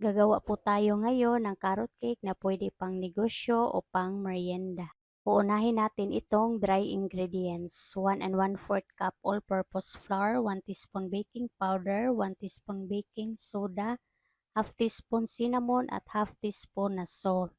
Gagawa po tayo ngayon ng carrot cake na pwede pang negosyo o pang merienda. Uunahin natin itong dry ingredients. 1 and 1/4 cup all-purpose flour, 1 teaspoon baking powder, 1 teaspoon baking soda, half teaspoon cinnamon at half teaspoon na salt.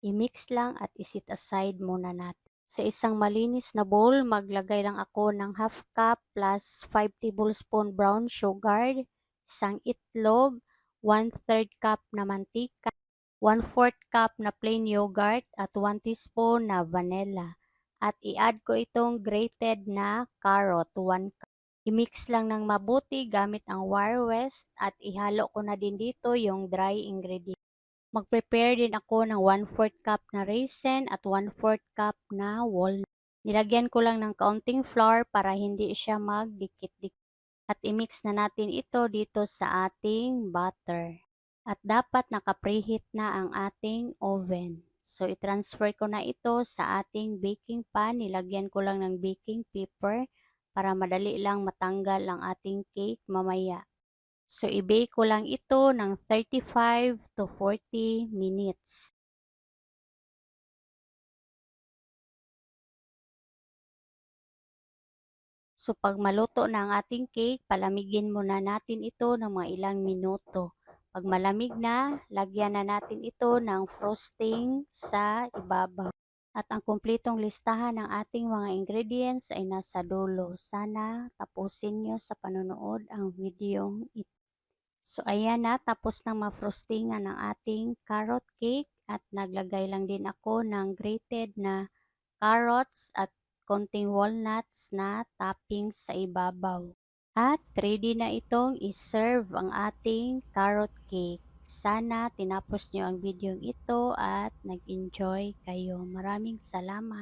I-mix lang at isit aside muna natin. Sa isang malinis na bowl, maglagay lang ako ng half cup plus 5 tablespoon brown sugar, isang itlog, 1/3 cup na mantika, 1/4 cup na plain yogurt at 1 teaspoon na vanilla. At i-add ko itong grated na carrot, 1 cup. I-mix lang ng mabuti gamit ang wire whisk at ihalo ko na din dito yung dry ingredients. Mag-prepare din ako ng 1/4 cup na raisin at 1/4 cup na walnut. Nilagyan ko lang ng kaunting flour para hindi siya magdikit-dikit. At i-mix na natin ito dito sa ating butter. At dapat naka-preheat na ang ating oven. So i-transfer ko na ito sa ating baking pan. Nilagyan ko lang ng baking paper para madali lang matanggal ang ating cake mamaya. So i-bake ko lang ito ng 35 to 40 minutes. So pag maluto na ang ating cake, palamigin muna natin ito ng mga ilang minuto. Pag malamig na, lagyan na natin ito ng frosting sa ibabaw. At ang kumpletong listahan ng ating mga ingredients ay nasa dulo. Sana tapusin nyo sa panonood ang video ito. So ayan na, tapos na ma-frostingan ang ating carrot cake at naglagay lang din ako ng grated na carrots at konting walnuts na toppings sa ibabaw. At ready na itong iserve ang ating carrot cake. Sana tinapos nyo ang video ito at nag-enjoy kayo. Maraming salamat.